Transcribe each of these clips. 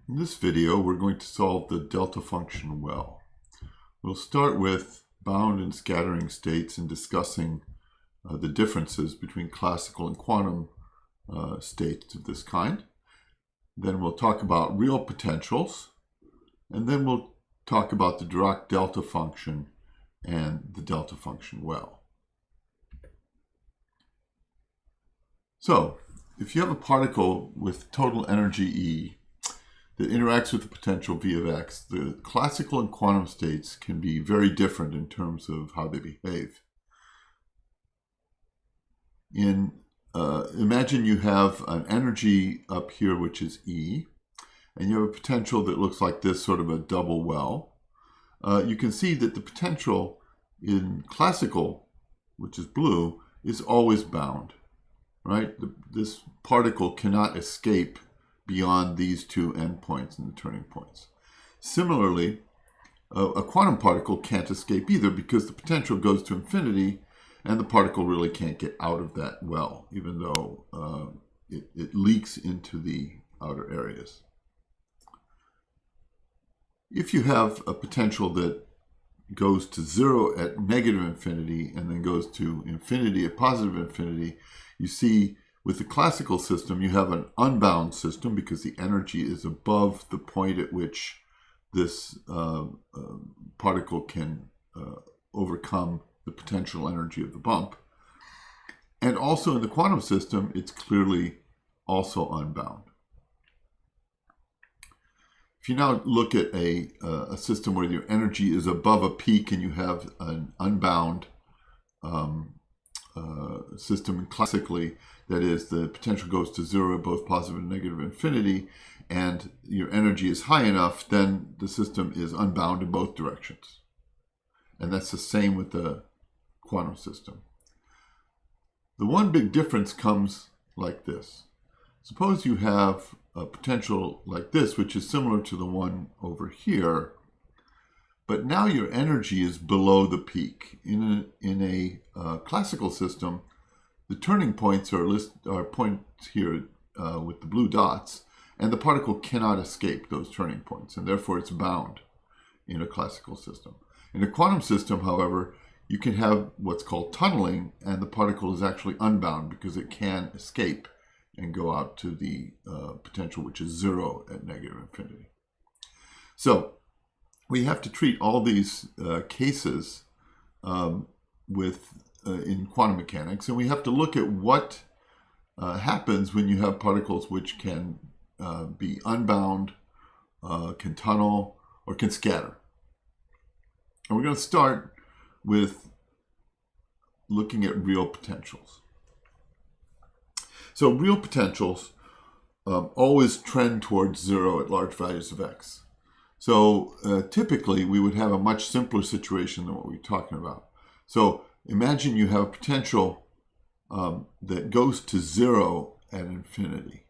In this video, we're going to solve the delta function well. We'll start with bound and scattering states and discussing the differences between classical and quantum states of this kind. Then we'll talk about real potentials, and then we'll talk about the Dirac delta function and the delta function well. So, if you have a particle with total energy E that interacts with the potential V of x, the classical and quantum states can be very different in terms of how they behave. Imagine you have an energy up here, which is E, and you have a potential that looks like this, sort of a double well. You can see that the potential in classical, which is blue, is always bound, right? This particle cannot escape beyond these two endpoints and the turning points. Similarly, a quantum particle can't escape either because the potential goes to infinity and the particle really can't get out of that well, even though it leaks into the outer areas. If you have a potential that goes to zero at negative infinity and then goes to infinity at positive infinity, you see with the classical system, you have an unbound system because the energy is above the point at which this particle can overcome the potential energy of the bump. And also in the quantum system, it's clearly also unbound. If you now look at a system where your energy is above a peak and you have an unbound system, and classically, that is, the potential goes to zero at both positive and negative infinity, and your energy is high enough, then the system is unbound in both directions. And that's the same with the quantum system. The one big difference comes like this. Suppose you have a potential like this, which is similar to the one over here, but now your energy is below the peak. In a classical system, the turning points are points here with the blue dots, and the particle cannot escape those turning points, and therefore it's bound in a classical system. In a quantum system, however, you can have what's called tunneling, and the particle is actually unbound because it can escape and go out to the potential, which is zero at negative infinity. So we have to treat all these cases in quantum mechanics, and we have to look at what happens when you have particles which can be unbound, can tunnel, or can scatter. And we're going to start with looking at real potentials. So real potentials always trend towards zero at large values of x. So typically we would have a much simpler situation than what we're talking about. So imagine you have a potential that goes to zero at infinity,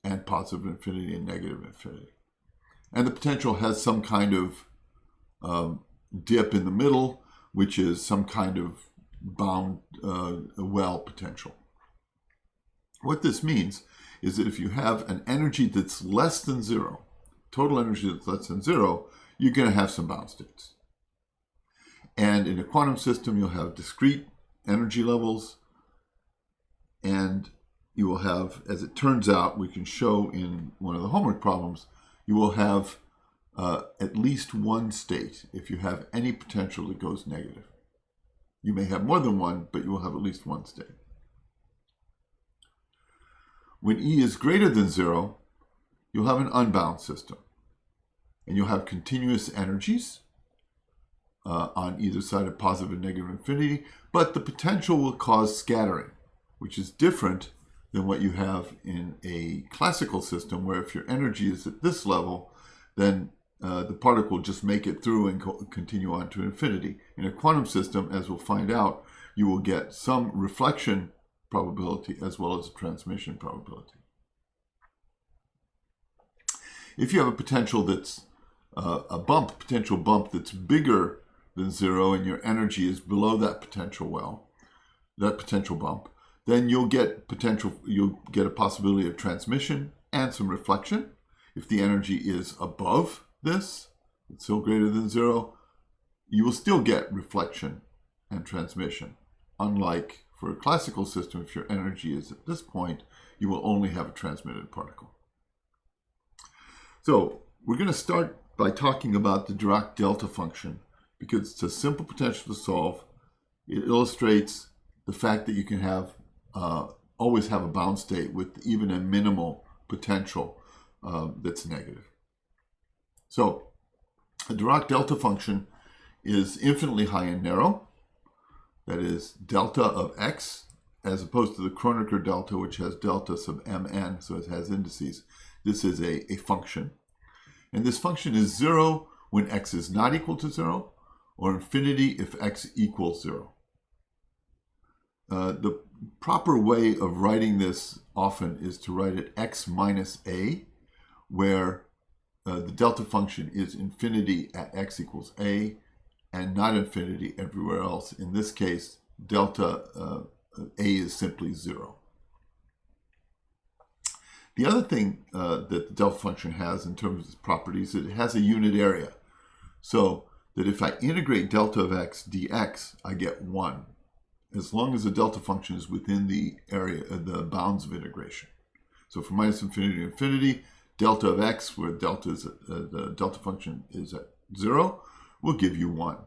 and positive infinity and negative infinity. And the potential has some kind of dip in the middle, which is some kind of bound well potential. What this means is that if you have an energy that's less than zero, total energy that's less than zero, you're going to have some bound states. And in a quantum system, you'll have discrete energy levels, and you will have, as it turns out, we can show in one of the homework problems, you will have at least one state if you have any potential that goes negative. You may have more than one, but you will have at least one state. When E is greater than zero, you'll have an unbound system, and you'll have continuous energies on either side of positive and negative infinity, but the potential will cause scattering, which is different than what you have in a classical system, where if your energy is at this level, then the particle will just make it through and continue on to infinity. In a quantum system, as we'll find out, you will get some reflection probability as well as a transmission probability. If you have a potential that's a potential bump that's bigger than zero, and your energy is below that potential bump, then you'll get a possibility of transmission and some reflection. If the energy is above this, it's still greater than 0, you will still get reflection and transmission. Unlike for a classical system, if your energy is at this point, you will only have a transmitted particle. So we're going to start by talking about the Dirac delta function because it's a simple potential to solve. It illustrates the fact that you can have always have a bound state with even a minimal potential that's negative. So a Dirac delta function is infinitely high and narrow. That is delta of x, as opposed to the Kronecker delta, which has delta sub mn, so it has indices. This is a function. And this function is 0 when x is not equal to 0, or infinity if x equals 0. The proper way of writing this often is to write it x minus a, where the delta function is infinity at x equals a, and not infinity everywhere else. In this case, delta a is simply 0. The other thing that the delta function has in terms of its properties, it has a unit area. So that if I integrate delta of x dx, I get 1, as long as the delta function is within the area of the bounds of integration. So from minus infinity to infinity, delta of x, where delta is the delta function is at 0, will give you 1.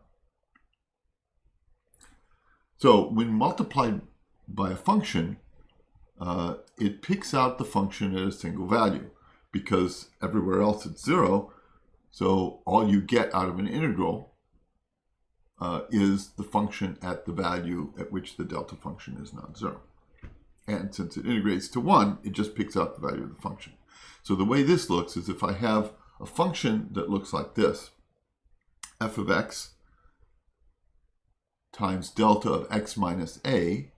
So when multiplied by a function, it picks out the function at a single value because everywhere else it's 0. So all you get out of an integral is the function at the value at which the delta function is not 0. And since it integrates to 1, it just picks out the value of the function. So the way this looks is if I have a function that looks like this, f of x times delta of x minus a,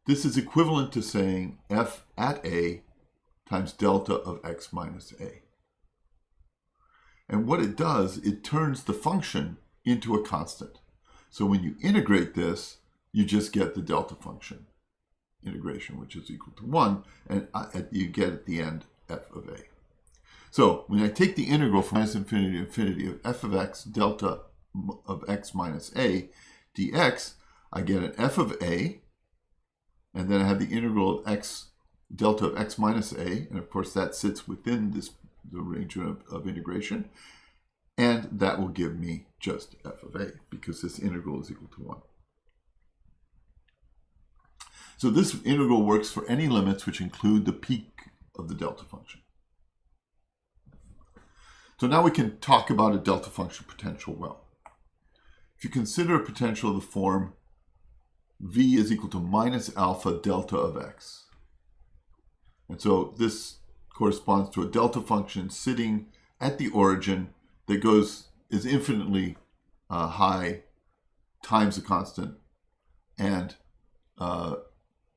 this is equivalent to saying f at a times delta of x minus a. And what it does, it turns the function into a constant. So when you integrate this, you just get the delta function integration, which is equal to 1, and you get at the end f of a. So when I take the integral from minus infinity to infinity of f of x delta of x minus a dx, I get an f of a, and then I have the integral of x delta of x minus a, and of course that sits within the range of integration, and that will give me just f of a, because this integral is equal to 1. So this integral works for any limits which include the peak of the delta function. So now we can talk about a delta function potential well. If you consider a potential of the form v is equal to minus alpha delta of x. And so this corresponds to a delta function sitting at the origin that is infinitely high times a constant and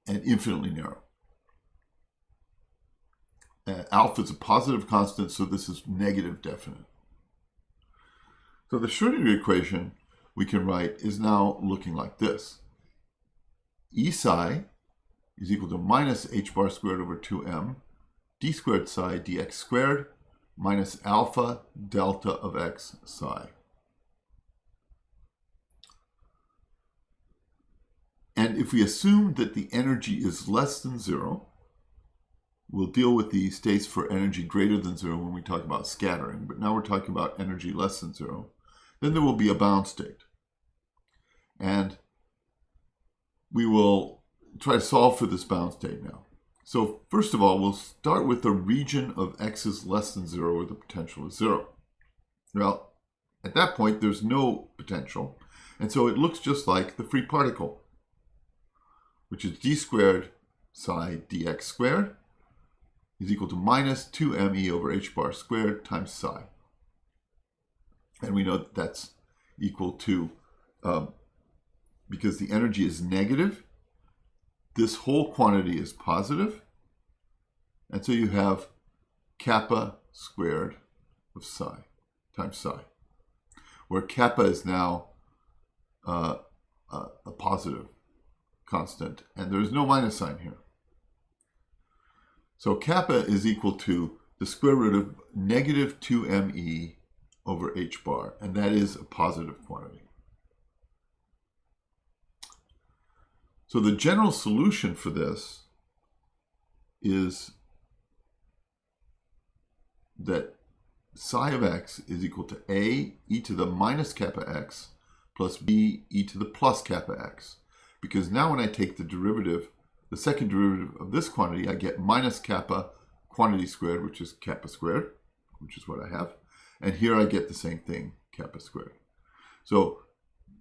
infinitely narrow. Alpha is a positive constant, so this is negative definite. So the Schrödinger equation we can write is now looking like this. E psi is equal to minus h bar squared over 2m d squared psi dx squared minus alpha delta of x psi. And if we assume that the energy is less than 0, we'll deal with the states for energy greater than 0 when we talk about scattering, but now we're talking about energy less than 0, then there will be a bound state. And we will try to solve for this bound state now. So first of all, we'll start with the region of x is less than 0 where the potential is 0. Well, at that point, there's no potential, and so it looks just like the free particle, which is d squared psi dx squared is equal to minus 2me over h bar squared times psi. And we know that that's equal to, because the energy is negative, this whole quantity is positive, and so you have kappa squared of psi times psi, where kappa is now a positive constant, and there's no minus sign here. So kappa is equal to the square root of negative 2me over h bar, and that is a positive quantity. So the general solution for this is that psi of x is equal to a e to the minus kappa x plus b e to the plus kappa x. Because now when I take the derivative, the second derivative of this quantity, I get minus kappa quantity squared, which is kappa squared, which is what I have. And here I get the same thing, kappa squared. So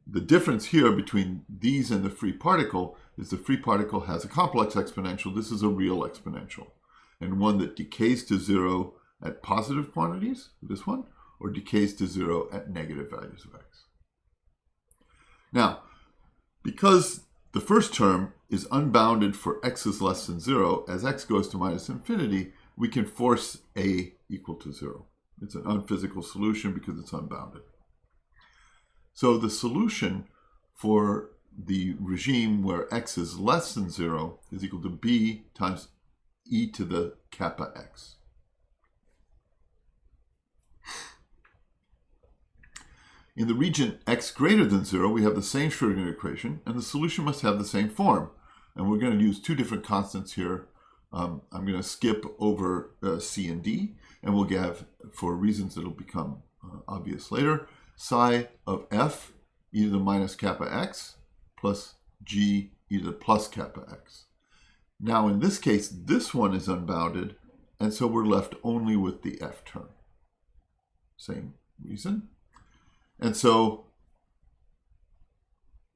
the difference here between these and the free particle is the free particle has a complex exponential. This is a real exponential, and one that decays to 0 at positive quantities, this one, or decays to 0 at negative values of x. Now, because the first term is unbounded for x is less than 0, as x goes to minus infinity, we can force a equal to 0. It's an unphysical solution because it's unbounded. So the solution for the regime where x is less than 0 is equal to b times e to the kappa x. In the region x greater than 0, we have the same Schrodinger equation, and the solution must have the same form. And we're going to use two different constants here. I'm going to skip over c and d, and we'll have, for reasons that will become obvious later, psi of f e to the minus kappa x plus g e to the plus kappa x. Now in this case, this one is unbounded, and so we're left only with the f term. Same reason. And so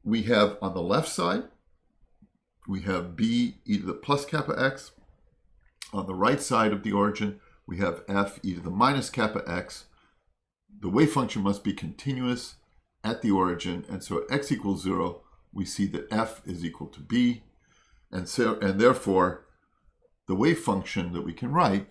we have on the left side, we have b e to the plus kappa x. On the right side of the origin, we have f e to the minus kappa x. The wave function must be continuous at the origin, and so at x equals 0, we see that f is equal to b, and therefore the wave function that we can write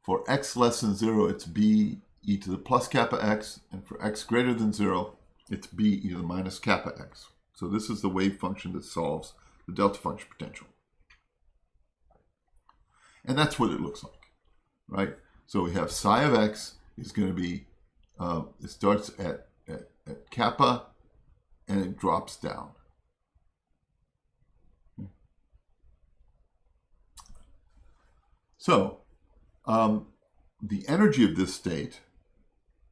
for x less than 0, it's b e to the plus kappa x, and for x greater than 0, it's b e to the minus kappa x. So this is the wave function that solves the delta function potential. And that's what it looks like, right? So we have psi of x is going to be, it starts at kappa, and it drops down. So the energy of this state,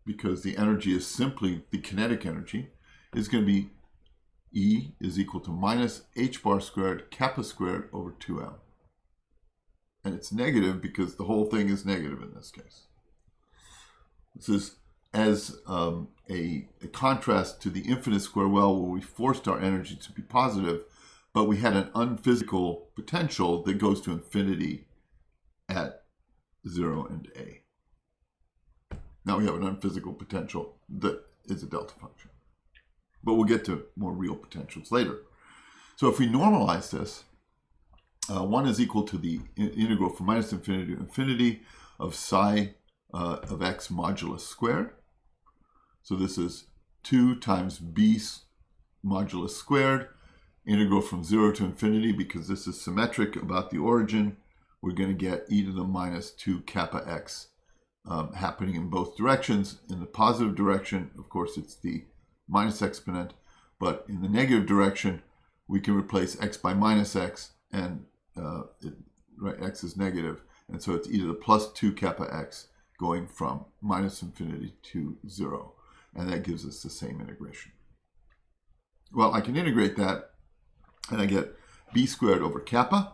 because the energy is simply the kinetic energy, is going to be E is equal to minus h bar squared kappa squared over 2m. And it's negative because the whole thing is negative in this case. This is as a contrast to the infinite square well, where we forced our energy to be positive, but we had an unphysical potential that goes to infinity at 0 and a. Now we have an unphysical potential that is a delta function. But we'll get to more real potentials later. So if we normalize this, 1 is equal to the integral from minus infinity to infinity of psi of x modulus squared. So this is 2 times b modulus squared, integral from 0 to infinity. Because this is symmetric about the origin, we're going to get e to the minus 2 kappa x happening in both directions. In the positive direction, of course, it's the minus exponent, but in the negative direction, we can replace x by minus x, and x is negative, and so it's e to the plus 2 kappa x going from minus infinity to 0, and that gives us the same integration. Well, I can integrate that, and I get b squared over kappa,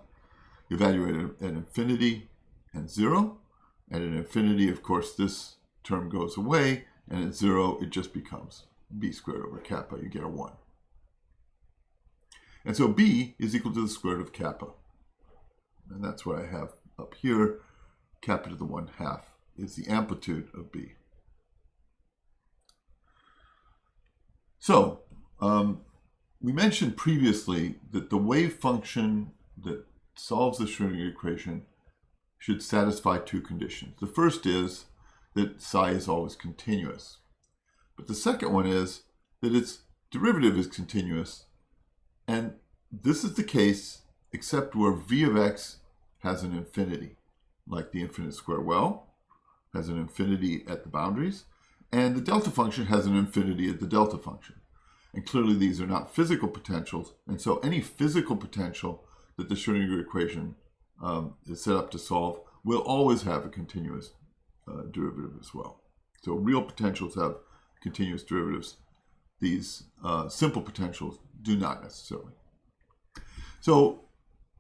evaluated at infinity and 0, and at infinity, of course, this term goes away, and at 0, it just becomes b squared over kappa. You get a 1. And so b is equal to the square root of kappa. And that's what I have up here. Kappa to the 1/2 is the amplitude of b. So we mentioned previously that the wave function that solves the Schrodinger equation should satisfy two conditions. The first is that psi is always continuous. But the second one is that its derivative is continuous. And this is the case except where v of x has an infinity. like the infinite square well, has an infinity at the boundaries, and the delta function has an infinity at the delta function. And clearly these are not physical potentials, and so any physical potential that the Schrodinger equation is set up to solve will always have a continuous derivative as well. So real potentials have continuous derivatives. These simple potentials do not necessarily. So,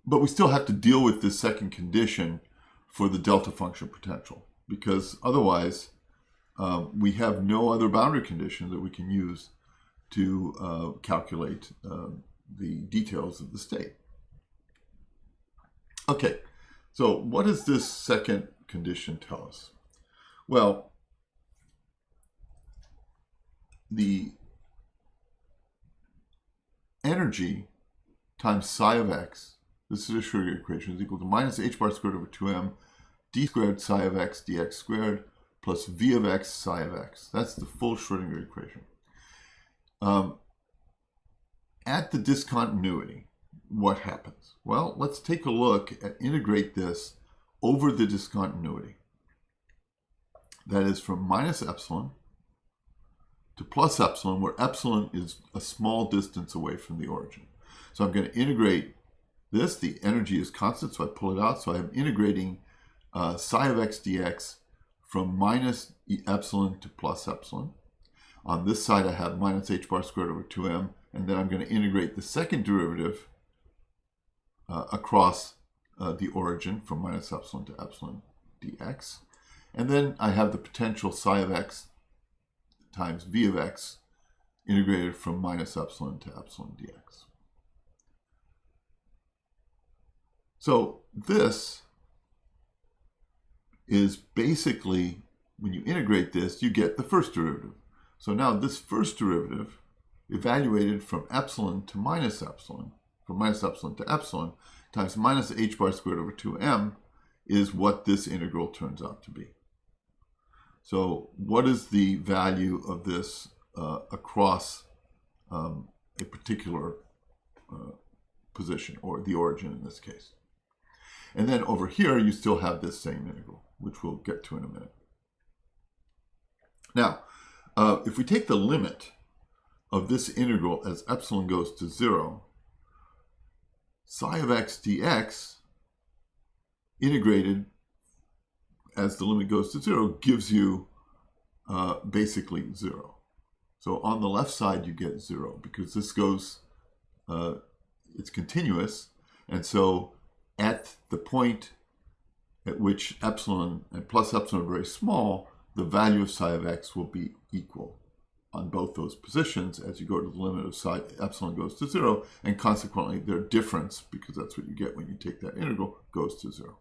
but we still have to deal with this second condition for the delta function potential, because otherwise we have no other boundary condition that we can use to calculate the details of the state. Okay, so what does this second condition tell us? Well, the energy times psi of x, this is a Schrodinger equation, is equal to minus h bar squared over 2m d squared psi of x dx squared plus v of x psi of x. That's the full Schrodinger equation. At the discontinuity, what happens? Well, let's take a look at integrate this over the discontinuity. That is from minus epsilon to plus epsilon, where epsilon is a small distance away from the origin. So I'm going to integrate this. The energy is constant, so I pull it out. So I'm integrating psi of x dx from minus epsilon to plus epsilon. On this side, I have minus h bar squared over 2m, and then I'm going to integrate the second derivative across the origin from minus epsilon to epsilon dx. And then I have the potential psi of x times v of x integrated from minus epsilon to epsilon dx. So this is basically, when you integrate this, you get the first derivative. So now this first derivative, evaluated from epsilon to minus epsilon, from minus epsilon to epsilon, times minus h bar squared over 2m, is what this integral turns out to be. So what is the value of this across a particular position, or the origin in this case? And then over here, you still have this same integral, which we'll get to in a minute. Now, if we take the limit of this integral as epsilon goes to 0, psi of x dx integrated as the limit goes to 0 gives you basically 0. So on the left side you get 0 because this goes, it's continuous, and so at the point at which epsilon and plus epsilon are very small, the value of psi of x will be equal on both those positions as you go to the limit of psi epsilon goes to 0, and consequently their difference, because that's what you get when you take that integral, goes to 0.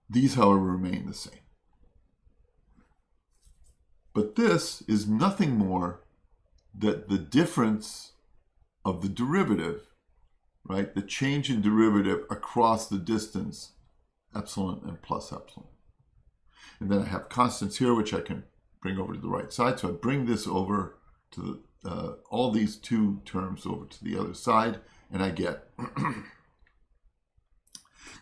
These, however, remain the same. But this is nothing more than the difference of the derivative, right? The change in derivative across the distance, epsilon and plus epsilon. And then I have constants here, which I can bring over to the right side. So I bring this over to all these two terms over to the other side, and I get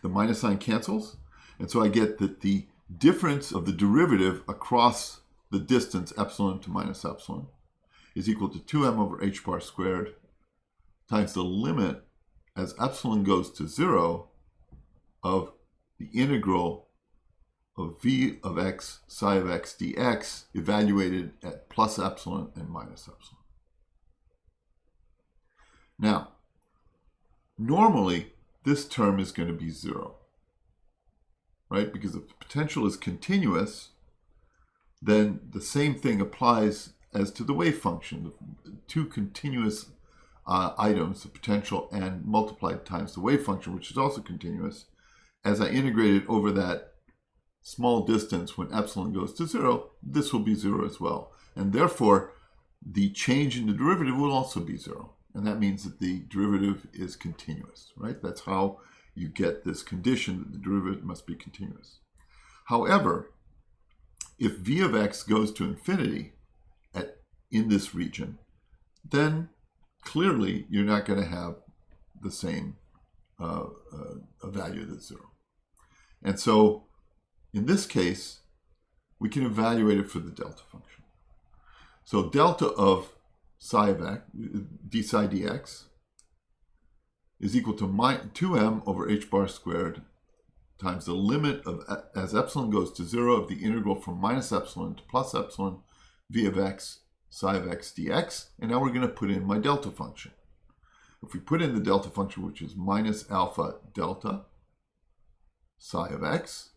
the minus sign cancels. And so I get that the difference of the derivative across the distance epsilon to minus epsilon is equal to 2m over h bar squared times the limit as epsilon goes to 0 of the integral of v of x psi of x dx evaluated at plus epsilon and minus epsilon. Now, normally this term is going to be 0. Right? Because if the potential is continuous, then the same thing applies as to the wave function. The two continuous items, the potential and multiplied times the wave function, which is also continuous, as I integrate it over that small distance when epsilon goes to 0, this will be 0 as well. And therefore, the change in the derivative will also be 0. And that means that the derivative is continuous, right? That's how you get this condition that the derivative must be continuous. However, if v of x goes to infinity in this region, then clearly you're not going to have the same a value that's 0. And so in this case, we can evaluate it for the delta function. So delta of psi of x, d psi dx, is equal to 2m over h bar squared times the limit of, as epsilon goes to 0, of the integral from minus epsilon to plus epsilon v of x psi of x dx. And now we're going to put in my delta function. If we put in the delta function, which is minus alpha delta psi of x,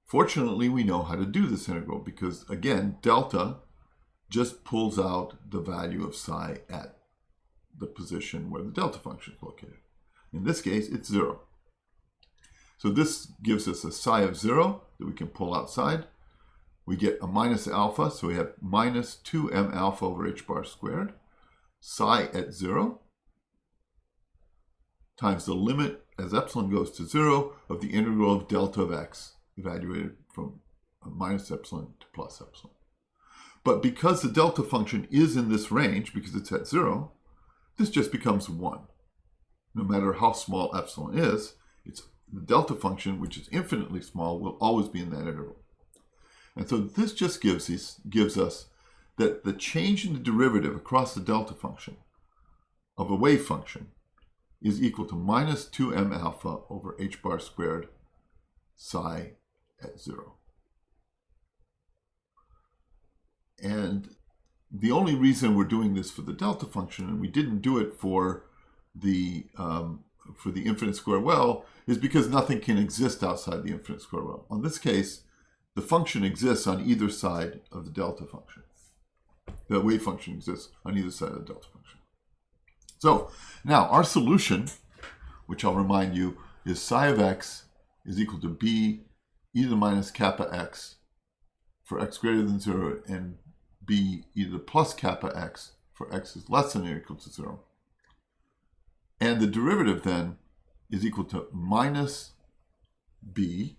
fortunately we know how to do this integral because, again, delta just pulls out the value of psi at the position where the delta function is located. In this case, it's 0. So this gives us a psi of 0 that we can pull outside. We get a minus alpha, so we have minus 2m alpha over h bar squared, psi at 0, times the limit as epsilon goes to 0 of the integral of delta of x, evaluated from minus epsilon to plus epsilon. But because the delta function is in this range, because it's at 0, this just becomes 1. No matter how small epsilon is, it's the delta function, which is infinitely small, will always be in that interval. And so this just gives us that the change in the derivative across the delta function of a wave function is equal to minus 2m alpha over h bar squared psi at 0. And the only reason we're doing this for the delta function, and we didn't do it for the infinite square well, is because nothing can exist outside the infinite square well. In this case, the function exists on either side of the delta function. The wave function exists on either side of the delta function. So now our solution, which I'll remind you, is psi of x is equal to b e to the minus kappa x for x greater than 0 and b e to the plus kappa x for x is less than or equal to 0. And the derivative then is equal to minus b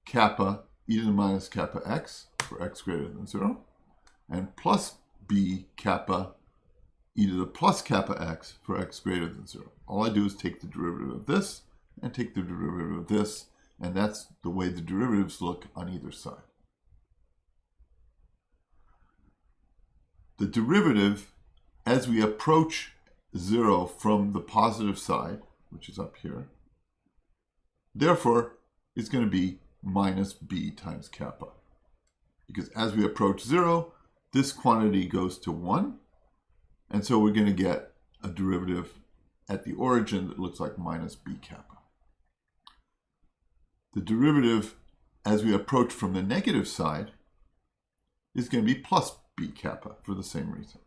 kappa e to the minus kappa x for x greater than 0 and plus b kappa e to the plus kappa x for x greater than 0. All I do is take the derivative of this and take the derivative of this, and that's the way the derivatives look on either side. The derivative, as we approach 0 from the positive side, which is up here, therefore is going to be minus b times kappa. Because as we approach 0, this quantity goes to 1, and so we're going to get a derivative at the origin that looks like minus b kappa. The derivative as we approach from the negative side is going to be plus b kappa for the same reason,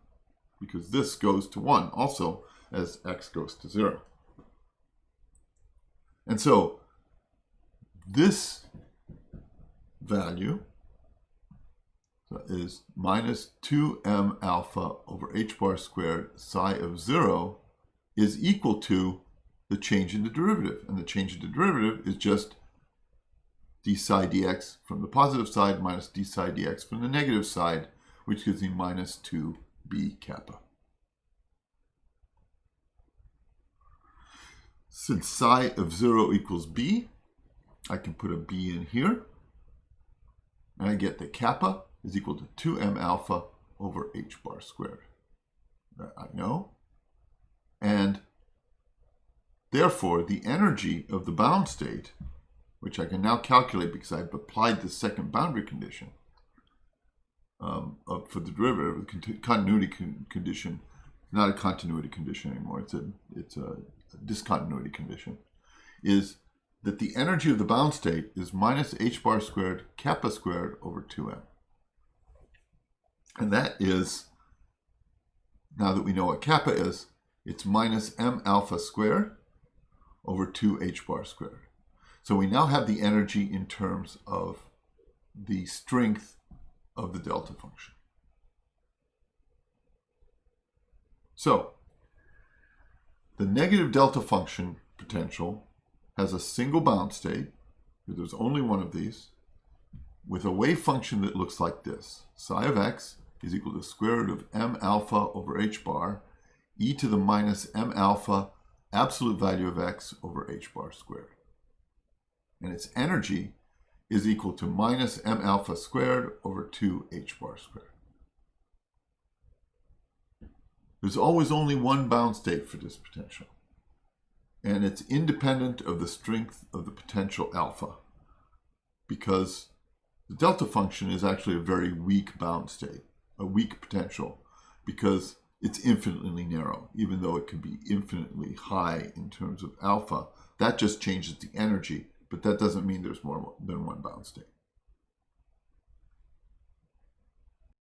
because this goes to 1 also as x goes to 0. And so this value is minus 2m alpha over h bar squared psi of 0 is equal to the change in the derivative. And the change in the derivative is just d psi dx from the positive side minus d psi dx from the negative side, which gives me minus 2b kappa. Since psi of 0 equals b, I can put a b in here, and I get that kappa is equal to 2m alpha over h bar squared. That I know. And therefore, the energy of the bound state, which I can now calculate because I've applied the second boundary condition for the derivative, the continuity condition, not a continuity condition anymore, it's a discontinuity condition, is that the energy of the bound state is minus h bar squared kappa squared over 2m. And that is, now that we know what kappa is, it's minus m alpha squared over 2h bar squared. So we now have the energy in terms of the strength of the delta function. So the negative delta function potential has a single bound state, there's only one of these, with a wave function that looks like this. Psi of x is equal to the square root of m alpha over h bar e to the minus m alpha absolute value of x over h bar squared. And its energy is equal to minus m alpha squared over 2h bar squared. There's always only one bound state for this potential, and it's independent of the strength of the potential alpha, because the delta function is actually a very weak bound state, a weak potential, because it's infinitely narrow, even though it can be infinitely high in terms of alpha. That just changes the energy, but that doesn't mean there's more than one bound state.